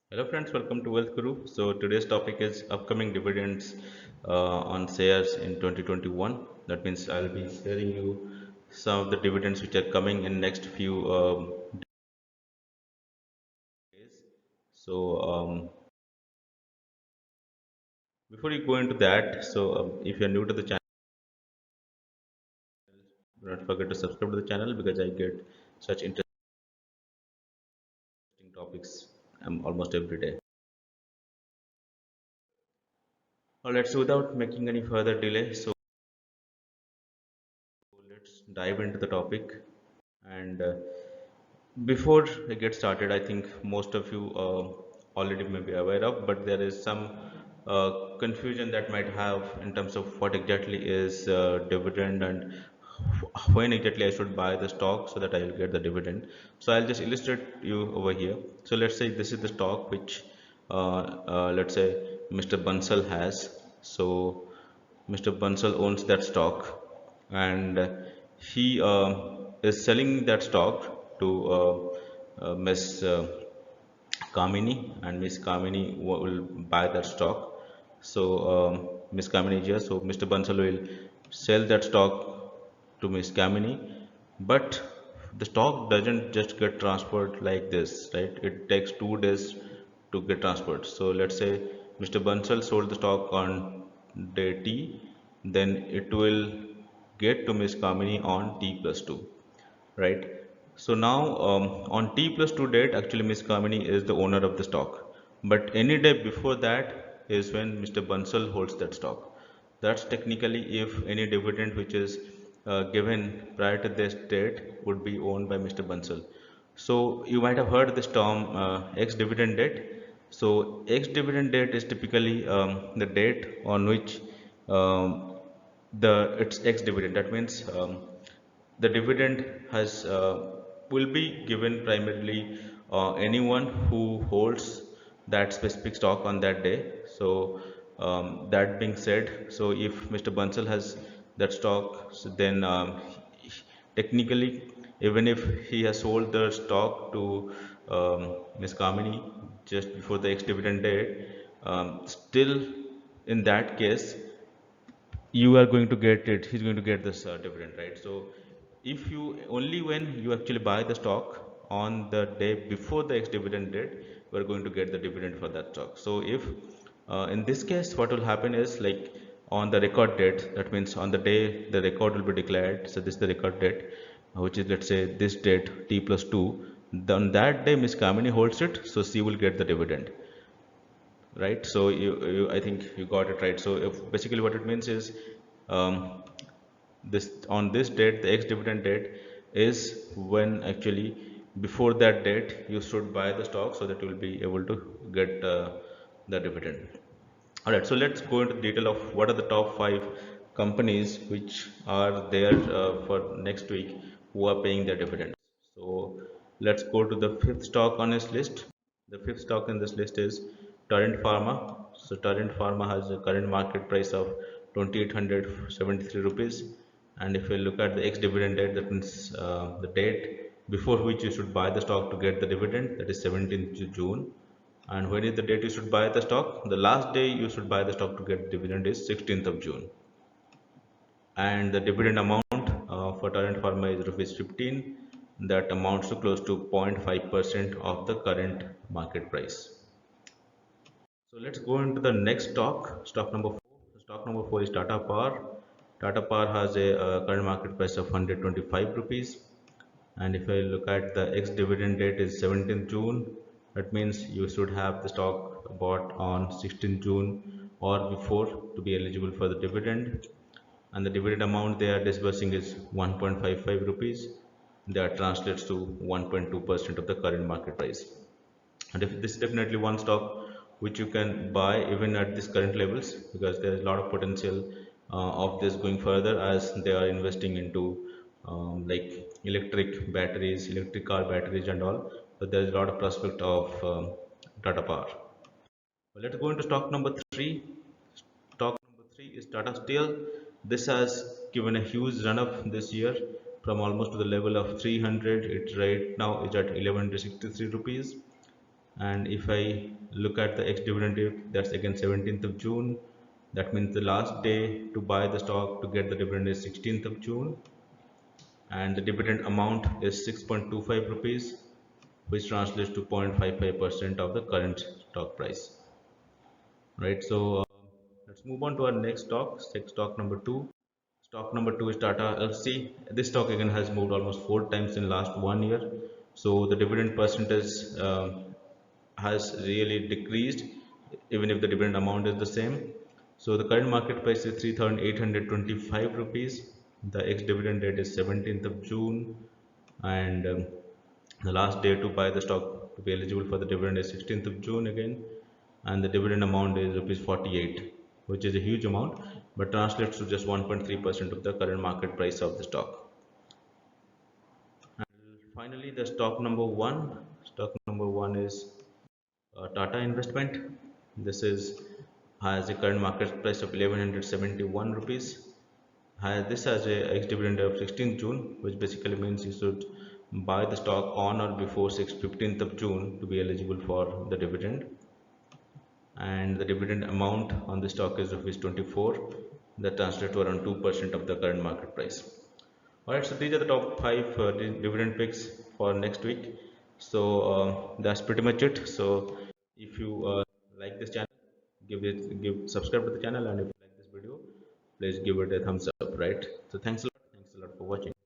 Hello friends, welcome to Wealth Guru. So today's topic is upcoming dividends on shares in 2021. That means I'll be sharing you some of the dividends which are coming in next few days. So before you go into that, if you're new to the channel, do not forget to subscribe to the channel because I get such interesting topics almost every day. Alright, so without making any further delay, so let's dive into the topic. And Before I get started, I think most of you already may be aware of, but there is some confusion that might have in terms of what exactly is dividend and when exactly I should buy the stock so that I will get the dividend. So I'll just illustrate you over here. So let's say this is the stock which let's say Mr. Bansal has. So Mr. Bansal owns that stock and he is selling that stock to Miss Kamini, and Miss Kamini will buy that stock. So Miss Kamini is here, so Mr. Bansal will sell that stock to Miss Kamini, but the stock doesn't just get transferred like this, right? It takes 2 days to get transferred. So let's say Mr. Bansal sold the stock on day T, then it will get to Miss Kamini on T plus 2, right? So now on T plus 2 date, actually Miss Kamini is the owner of the stock. But any day before that is when Mr. Bansal holds that stock. That's technically if any dividend which is given prior to this date would be owned by Mr. Bansal. So you might have heard this term ex-dividend date. So ex-dividend date is typically the date on which um, the its ex-dividend. That means the dividend has will be given primarily anyone who holds that specific stock on that day. So that being said, so if Mr. Bansal has that stock, so then technically even if he has sold the stock to Ms. Kamini just before the ex-dividend date, still in that case you are going to get it, he's going to get this dividend, right? So if you only when you actually buy the stock on the day before the ex-dividend date, you are going to get the dividend for that stock. So if in this case what will happen is, like, on the record date, that means on the day the record will be declared, so this is the record date, which is, let's say, this date T plus 2, then that day Miss Kamini holds it, so she will get the dividend, right? So I think you got it right. So if basically what it means is, um, this on this date, the ex-dividend date is when actually before that date you should buy the stock so that you will be able to get the dividend. All right, so let's go into detail of what are the top 5 companies which are there for next week who are paying their dividends. So let's go to the fifth stock on this list. The fifth stock in this list is Torrent Pharma. So Torrent Pharma has a current market price of 2,873 rupees. And if you look at the ex-dividend date, that means the date before which you should buy the stock to get the dividend, that is 17th June. And when is the date you should buy the stock? The last day you should buy the stock to get dividend is 16th of June. And the dividend amount for Torrent Pharma is rupees 15. That amounts to close to 0.5% of the current market price. So let's go into the next stock, stock number 4. Stock number 4 is Tata Power. Tata Power has a current market price of 125 rupees. And if I look at the ex-dividend date is 17th June, that means you should have the stock bought on 16th June or before to be eligible for the dividend. And the dividend amount they are disbursing is 1.55 rupees. That translates to 1.2% of the current market price. And if this is definitely one stock which you can buy even at this current levels, because there is a lot of potential of this going further as they are investing into like electric batteries, electric car batteries and all. So there is a lot of prospect of Tata Power. Well, let's go into stock number 3. Stock number 3 is Tata Steel. This has given a huge run up this year from almost to the level of 300. It right now is at 1163 rupees. And if I look at the ex-dividend date, that's again 17th of June. That means the last day to buy the stock to get the dividend is 16th of June, and the dividend amount is 6.25 rupees, which translates to 0.55% of the current stock price. Right. So let's move on to our next stock. Stock number two. Stock number two is Tata Elxsi. This stock again has moved almost four times in last 1 year. So the dividend percentage has really decreased, even if the dividend amount is the same. So the current market price is 3,825 rupees. The ex-dividend date is 17th of June, and the last day to buy the stock to be eligible for the dividend is 16th of June again, and the dividend amount is rupees 48, which is a huge amount, but translates to just 1.3% of the current market price of the stock. Finally, the stock number one. Stock number one is Tata Investment. This is has a current market price of 1171 rupees. This has a ex-dividend of 16th June, which basically means you should buy the stock on or before 15th of June to be eligible for the dividend. And the dividend amount on the stock is rupees 24. That translates to around 2% of the current market price. Alright, so these are the top 5 dividend picks for next week. So that's pretty much it. So if you like this channel, give subscribe to the channel, and if you like this video, please give it a thumbs up. Right. So thanks a lot for watching.